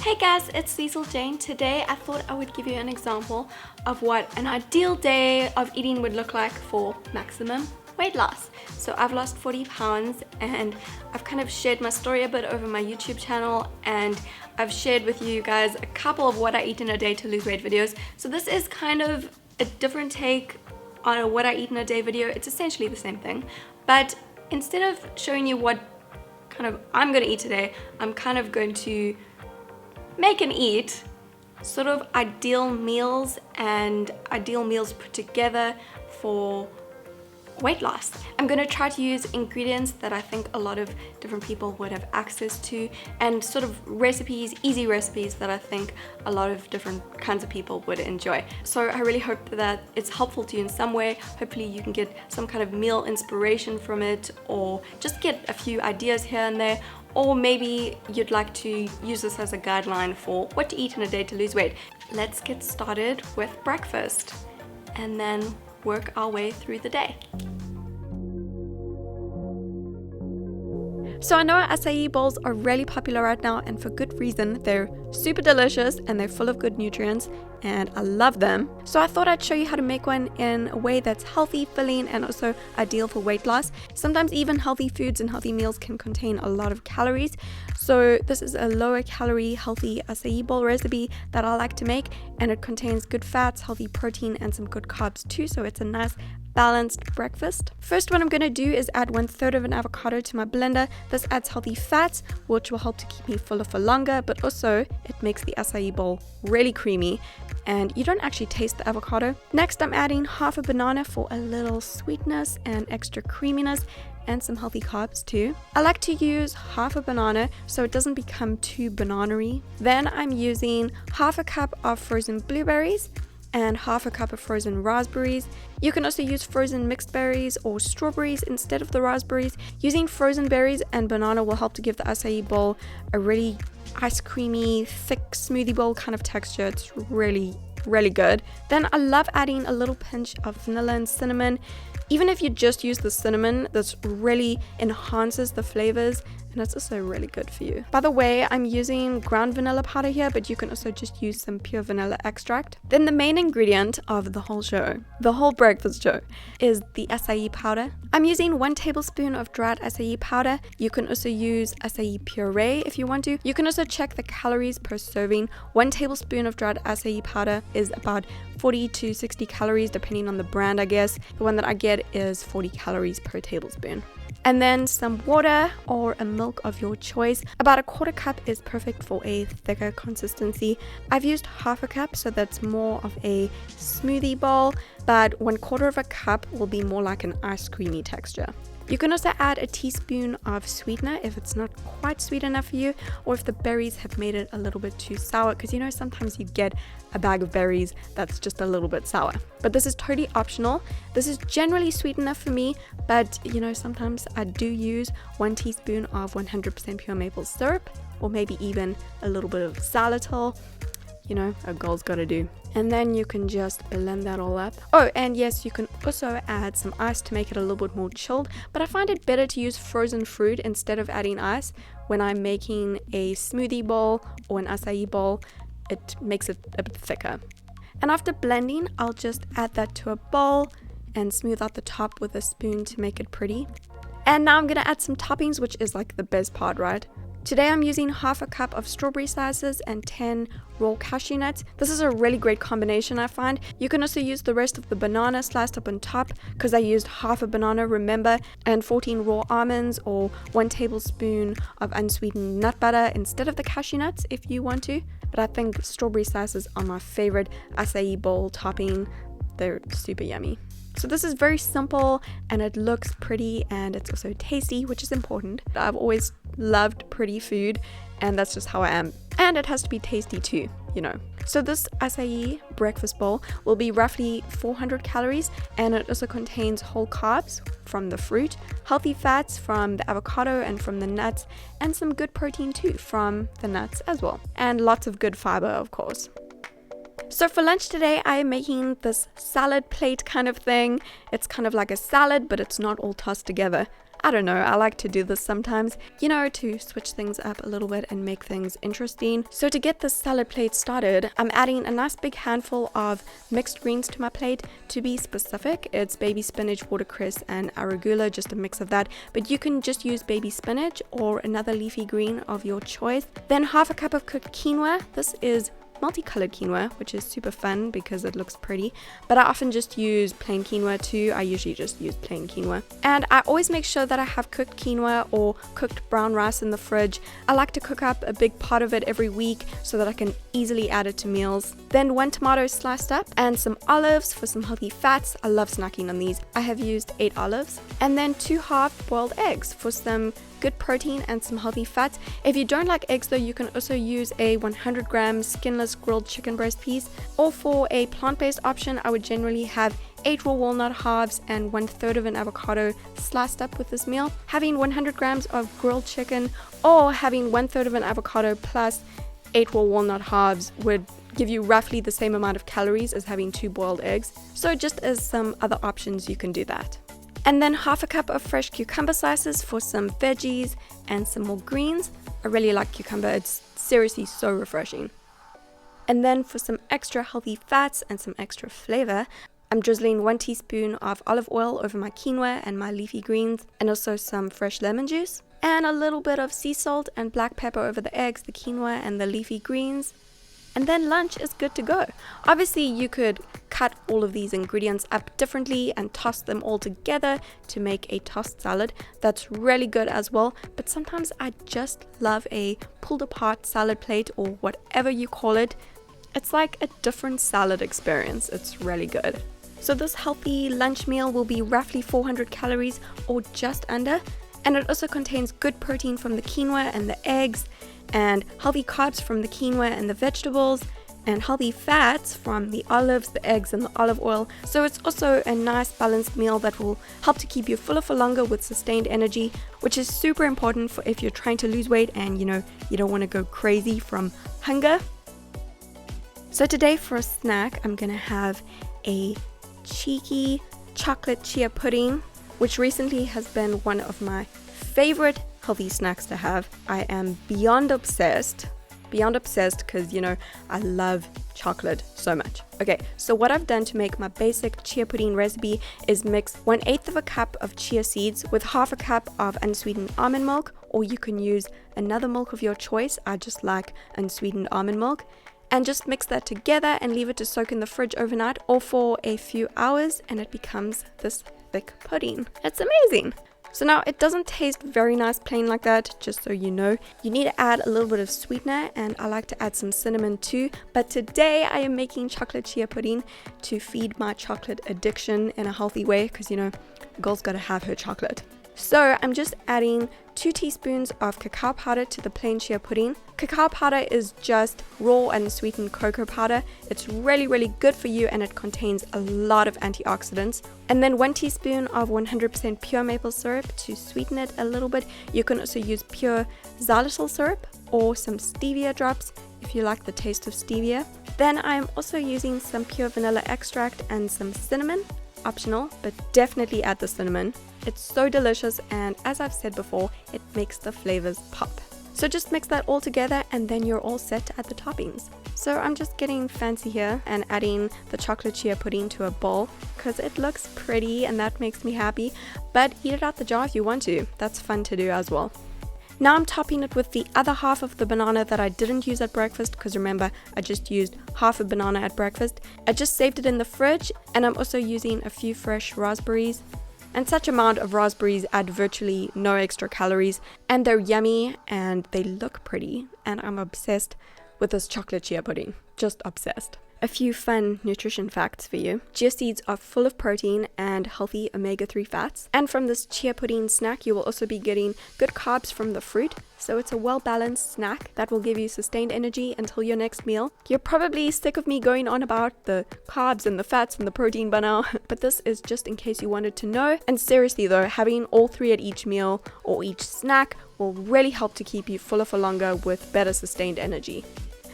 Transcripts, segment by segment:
Hey guys, it's Liezl Jayne. Today I thought I would give you an example of what an ideal day of eating would look like for maximum weight loss. So I've lost 40 pounds and I've kind of shared my story a bit over my YouTube channel, and I've shared with you guys a couple of what I eat in a day to lose weight videos. So this is kind of a different take on a what I eat in a day video. It's essentially the same thing, but instead of showing you what kind of I'm gonna eat today, I'm kind of going to make and eat sort of ideal meals and ideal meals put together for weight loss. I'm going to try to use ingredients that I think a lot of different people would have access to, and sort of recipes, easy recipes that I think a lot of different kinds of people would enjoy. So I really hope that it's helpful to you in some way. Hopefully you can get some kind of meal inspiration from it, or just get a few ideas here and there. Or maybe you'd like to use this as a guideline for what to eat in a day to lose weight. Let's get started with breakfast and then work our way through the day. So I know acai bowls are really popular right now, and for good reason. They're super delicious and they're full of good nutrients and I love them. So I thought I'd show you how to make one in a way that's healthy, filling, and also ideal for weight loss. Sometimes even healthy foods and healthy meals can contain a lot of calories. So this is a lower calorie, healthy acai bowl recipe that I like to make, and it contains good fats, healthy protein, and some good carbs too. So it's a nice balanced breakfast. First, what I'm going to do is add 1/3 of an avocado to my blender. This adds healthy fats, which will help to keep me fuller for longer, but also it makes the acai bowl really creamy and you don't actually taste the avocado. Next, I'm adding half a banana for a little sweetness and extra creaminess, and some healthy carbs too. I like to use half a banana so it doesn't become too banana-y. Then I'm using half a cup of frozen blueberries and half a cup of frozen raspberries. You can also use frozen mixed berries or strawberries instead of the raspberries. Using frozen berries and banana will help to give the acai bowl a really ice creamy, thick smoothie bowl kind of texture. It's really good. Then I love adding a little pinch of vanilla and cinnamon. Even if you just use the cinnamon, this really enhances the flavors, and it's also really good for you. By the way, I'm using ground vanilla powder here, but you can also just use some pure vanilla extract. Then the main ingredient of the whole breakfast show, is the acai powder. I'm using 1 tablespoon of dried acai powder. You can also use acai puree if you want to. You can also check the calories per serving. 1 tablespoon of dried acai powder is about 40 to 60 calories depending on the brand, I guess. The one that I get is 40 calories per tablespoon. And then some water or a milk of your choice. About 1/4 cup is perfect for a thicker consistency. I've used half a cup, so that's more of a smoothie bowl, but 1/4 of a cup will be more like an ice creamy texture. You can also add a teaspoon of sweetener if it's not quite sweet enough for you, or if the berries have made it a little bit too sour, because you know sometimes you get a bag of berries that's just a little bit sour. But this is totally optional. This is generally sweet enough for me, but you know sometimes I do use 1 teaspoon of 100% pure maple syrup, or maybe even a little bit of xylitol. You know, a girl's gotta do. And then you can just blend that all up. Oh, and yes, you can also add some ice to make it a little bit more chilled, but I find it better to use frozen fruit instead of adding ice when I'm making a smoothie bowl or an acai bowl. It makes it a bit thicker. And after blending, I'll just add that to a bowl and smooth out the top with a spoon to make it pretty. And now I'm gonna add some toppings, which is like the best part, right? Today I'm using half a cup of strawberry slices and 10 raw cashew nuts. This is a really great combination, I find. You can also use the rest of the banana sliced up on top, because I used half a banana, remember, and 14 raw almonds, or 1 tablespoon of unsweetened nut butter instead of the cashew nuts if you want to. But I think strawberry slices are my favorite acai bowl topping. They're super yummy. So this is very simple and it looks pretty, and it's also tasty, which is important. I've always loved pretty food, and that's just how I am. And it has to be tasty too, you know. So this acai breakfast bowl will be roughly 400 calories, and it also contains whole carbs from the fruit, healthy fats from the avocado and from the nuts, and some good protein too from the nuts as well. And lots of good fiber, of course. So for lunch today, I am making this salad plate kind of thing. It's kind of like a salad, but it's not all tossed together. I don't know, I like to do this sometimes, you know, to switch things up a little bit and make things interesting. So to get this salad plate started, I'm adding a nice big handful of mixed greens to my plate. To be specific, it's baby spinach, watercress, and arugula, just a mix of that. But you can just use baby spinach or another leafy green of your choice. Then half a cup of cooked quinoa. This is multicolored quinoa, which is super fun because it looks pretty, but I often just use plain quinoa too. I usually just use plain quinoa, and I always make sure that I have cooked quinoa or cooked brown rice in the fridge. I like to cook up a big pot of it every week so that I can easily add it to meals. Then 1 tomato sliced up and some olives for some healthy fats. I love snacking on these. I have used 8 olives, and then 2 half-boiled eggs for some good protein and some healthy fats. If you don't like eggs though, you can also use a 100-gram skinless grilled chicken breast piece, or for a plant-based option, I would generally have 8 raw walnut halves and 1/3 of an avocado sliced up with this meal. Having 100 grams of grilled chicken or having 1/3 of an avocado plus 8 raw walnut halves would give you roughly the same amount of calories as having 2 boiled eggs. So just as some other options, you can do that. And then half a cup of fresh cucumber slices for some veggies and some more greens. I really like cucumber, it's seriously so refreshing. And then for some extra healthy fats and some extra flavor, I'm drizzling 1 teaspoon of olive oil over my quinoa and my leafy greens, and also some fresh lemon juice, and a little bit of sea salt and black pepper over the eggs, the quinoa, and the leafy greens. And then lunch is good to go. Obviously, you could cut all of these ingredients up differently and toss them all together to make a tossed salad. That's really good as well, but sometimes I just love a pulled apart salad plate, or whatever you call it. It's like a different salad experience. It's really good. So this healthy lunch meal will be roughly 400 calories or just under, and it also contains good protein from the quinoa and the eggs, and healthy carbs from the quinoa and the vegetables, and healthy fats from the olives, the eggs, and the olive oil. So it's also a nice balanced meal that will help to keep you fuller for longer with sustained energy, which is super important for if you're trying to lose weight and you don't want to go crazy from hunger. So today for a snack, I'm gonna have a cheeky chocolate chia pudding, which recently has been one of my favorite healthy snacks to have. I am beyond obsessed because I love chocolate so much. Okay, so what I've done to make my basic chia pudding recipe is mix 1/8 of a cup of chia seeds with half a cup of unsweetened almond milk, or you can use another milk of your choice. I just like unsweetened almond milk. And just mix that together and leave it to soak in the fridge overnight or for a few hours, and it becomes this thick pudding. It's amazing. So now it doesn't taste very nice plain like that, just so you know. You need to add a little bit of sweetener, and I like to add some cinnamon too. But today I am making chocolate chia pudding to feed my chocolate addiction in a healthy way, because a girl's gotta have her chocolate. So I'm just adding 2 teaspoons of cacao powder to the plain chia pudding. Cacao powder is just raw and sweetened cocoa powder. It's really, really good for you, and it contains a lot of antioxidants. And then 1 teaspoon of 100% pure maple syrup to sweeten it a little bit. You can also use pure xylitol syrup or some stevia drops if you like the taste of stevia. Then I'm also using some pure vanilla extract and some cinnamon. Optional, but definitely add the cinnamon. It's so delicious, and as I've said before, it makes the flavors pop. So just mix that all together, and then you're all set to add the toppings. So I'm just getting fancy here and adding the chocolate chia pudding to a bowl because it looks pretty and that makes me happy, but eat it out the jar if you want to. That's fun to do as well. Now I'm topping it with the other half of the banana that I didn't use at breakfast, because remember, I just used half a banana at breakfast. I just saved it in the fridge, and I'm also using a few fresh raspberries. And such amount of raspberries add virtually no extra calories, and they're yummy and they look pretty, and I'm obsessed with this chocolate chia pudding. Just obsessed. A few fun nutrition facts for you. Chia seeds are full of protein and healthy omega-3 fats. And from this chia pudding snack, you will also be getting good carbs from the fruit. So it's a well-balanced snack that will give you sustained energy until your next meal. You're probably sick of me going on about the carbs and the fats and the protein by now, but this is just in case you wanted to know. And seriously though, having all 3 at each meal or each snack will really help to keep you fuller for longer with better sustained energy.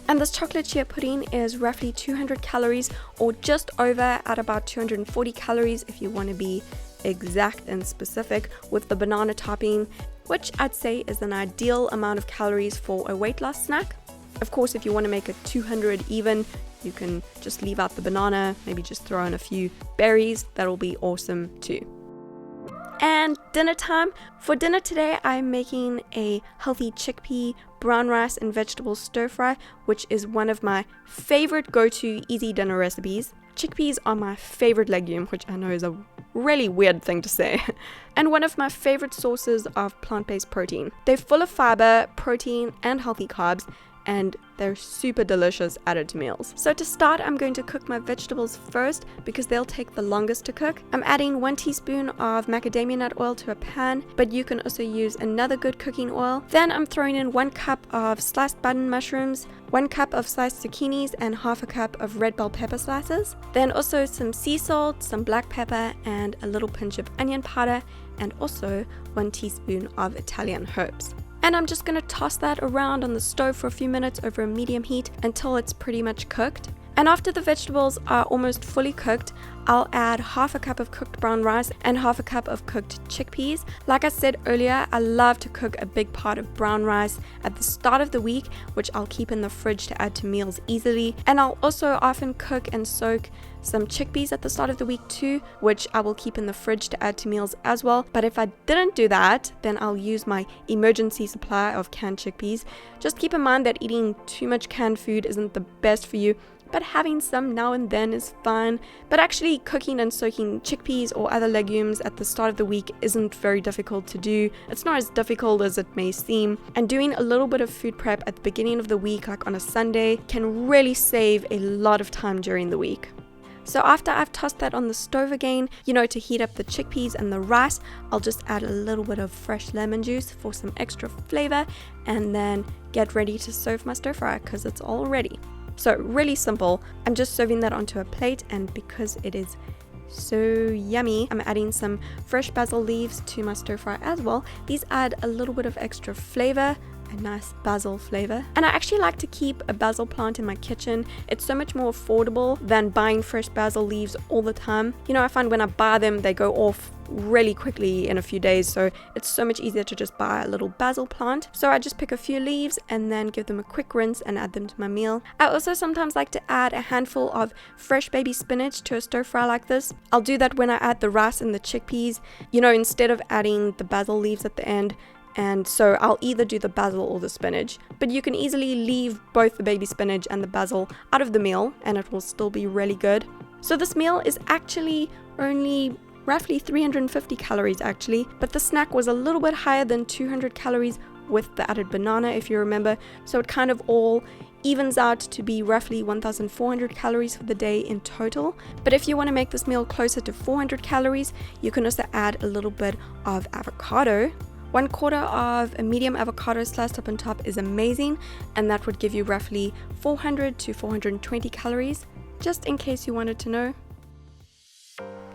And this chocolate chia pudding is roughly 200 calories or just over, at about 240 calories if you want to be exact and specific with the banana topping, which I'd say is an ideal amount of calories for a weight loss snack. Of course, if you want to make it 200 even, you can just leave out the banana, maybe just throw in a few berries. That'll be awesome too. And dinner time. For dinner today, I'm making a healthy chickpea, brown rice and vegetable stir fry, which is one of my favorite go-to easy dinner recipes. Chickpeas are my favorite legume, which I know is a really weird thing to say, and one of my favorite sources of plant-based protein. They're full of fiber, protein and healthy carbs, and they're super delicious added to meals. So to start, I'm going to cook my vegetables first because they'll take the longest to cook. I'm adding 1 teaspoon of macadamia nut oil to a pan, but you can also use another good cooking oil. Then I'm throwing in 1 cup of sliced button mushrooms, 1 cup of sliced zucchinis, and half a cup of red bell pepper slices. Then also some sea salt, some black pepper, and a little pinch of onion powder, and also 1 teaspoon of Italian herbs. And I'm just going to toss that around on the stove for a few minutes over a medium heat until it's pretty much cooked. And after the vegetables are almost fully cooked, I'll add half a cup of cooked brown rice and half a cup of cooked chickpeas. Like I said earlier, I love to cook a big pot of brown rice at the start of the week, which I'll keep in the fridge to add to meals easily. And I'll also often cook and soak some chickpeas at the start of the week too, which I will keep in the fridge to add to meals as well. But if I didn't do that, then I'll use my emergency supply of canned chickpeas. Just keep in mind that eating too much canned food isn't the best for you, but having some now and then is fine. But actually cooking and soaking chickpeas or other legumes at the start of the week isn't very difficult to do. It's not as difficult as it may seem. And doing a little bit of food prep at the beginning of the week, like on a Sunday, can really save a lot of time during the week. So after I've tossed that on the stove again, to heat up the chickpeas and the rice, I'll just add a little bit of fresh lemon juice for some extra flavor, and then get ready to serve my stir fry because it's all ready. So really simple. I'm just serving that onto a plate, and because it is so yummy, I'm adding some fresh basil leaves to my stir fry as well. These add a little bit of extra flavor, a nice basil flavor. And I actually like to keep a basil plant in my kitchen. It's so much more affordable than buying fresh basil leaves all the time. I find when I buy them, they go off really quickly in a few days, so it's so much easier to just buy a little basil plant. So I just pick a few leaves and then give them a quick rinse and add them to my meal. I also sometimes like to add a handful of fresh baby spinach to a stir fry like this. I'll do that when I add the rice and the chickpeas, instead of adding the basil leaves at the end. And so I'll either do the basil or the spinach, but you can easily leave both the baby spinach and the basil out of the meal and it will still be really good. So this meal is actually only roughly 350 calories actually, but the snack was a little bit higher than 200 calories with the added banana, if you remember. So it kind of all evens out to be roughly 1,400 calories for the day in total. But if you want to make this meal closer to 400 calories, you can also add a little bit of avocado. 1/4 of a medium avocado sliced up on top is amazing, and that would give you roughly 400 to 420 calories, just in case you wanted to know.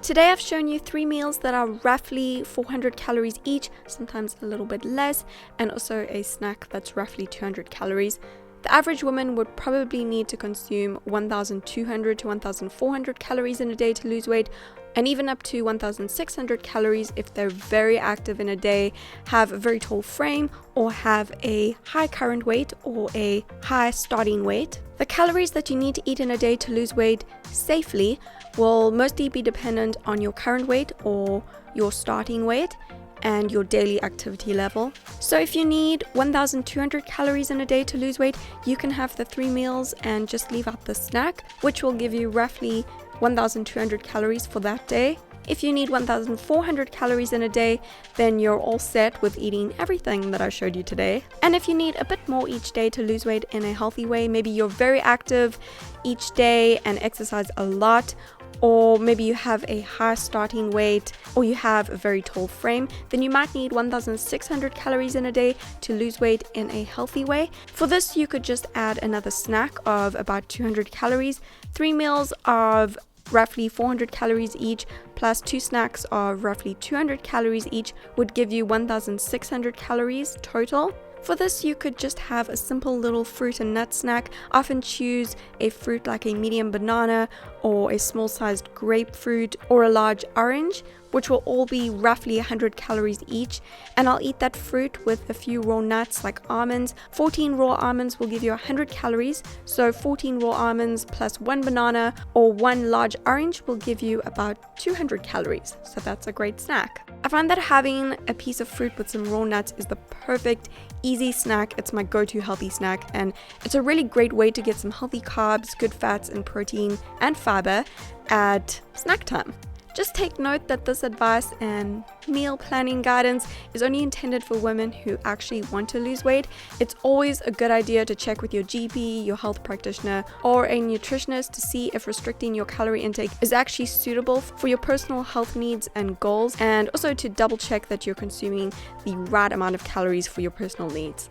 Today I've shown you 3 meals that are roughly 400 calories each, sometimes a little bit less, and also a snack that's roughly 200 calories. The average woman would probably need to consume 1,200 to 1,400 calories in a day to lose weight, and even up to 1,600 calories if they're very active in a day, have a very tall frame, or have a high current weight or a high starting weight. The calories that you need to eat in a day to lose weight safely will mostly be dependent on your current weight or your starting weight and your daily activity level. So if you need 1,200 calories in a day to lose weight, you can have the 3 meals and just leave out the snack, which will give you roughly 1,200 calories for that day. If you need 1,400 calories in a day, then you're all set with eating everything that I showed you today. And if you need a bit more each day to lose weight in a healthy way, maybe you're very active each day and exercise a lot, or maybe you have a high starting weight, or you have a very tall frame, then you might need 1,600 calories in a day to lose weight in a healthy way. For this, you could just add another snack of about 200 calories, 3 meals of roughly 400 calories each, plus 2 snacks of roughly 200 calories each would give you 1,600 calories total. For this, you could just have a simple little fruit and nut snack. Often choose a fruit like a medium banana or a small sized grapefruit or a large orange, which will all be roughly 100 calories each, and I'll eat that fruit with a few raw nuts like almonds. 14 raw almonds will give you 100 calories, so 14 raw almonds plus 1 banana or 1 large orange will give you about 200 calories, so that's a great snack. I find that having a piece of fruit with some raw nuts is the perfect easy snack. It's my go-to healthy snack, and it's a really great way to get some healthy carbs, good fats and protein and fiber at snack time. Just take note that this advice and meal planning guidance is only intended for women who actually want to lose weight. It's always a good idea to check with your GP, your health practitioner, or a nutritionist to see if restricting your calorie intake is actually suitable for your personal health needs and goals, and also to double check that you're consuming the right amount of calories for your personal needs.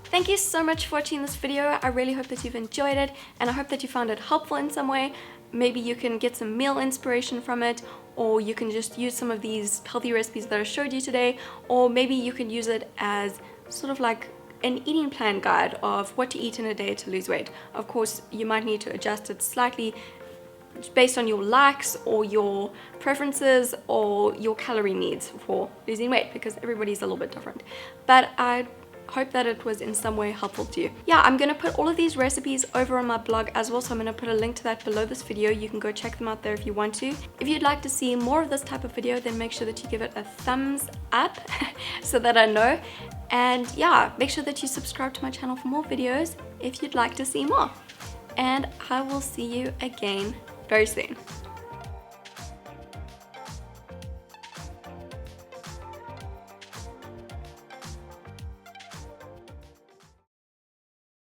Thank you so much for watching this video. I really hope that you've enjoyed it, and I hope that you found it helpful in some way. Maybe you can get some meal inspiration from it, or you can just use some of these healthy recipes that I showed you today, or maybe you can use it as sort of like an eating plan guide of what to eat in a day to lose weight. Of course, you might need to adjust it slightly based on your likes or your preferences or your calorie needs for losing weight, because everybody's a little bit different. But I hope that it was in some way helpful to you. Yeah, I'm gonna put all of these recipes over on my blog as well, so I'm gonna put a link to that below this video. You can go check them out there if you want to. If you'd like to see more of this type of video, then make sure that you give it a thumbs up so that I know. And yeah, make sure that you subscribe to my channel for more videos if you'd like to see more. And I will see you again very soon.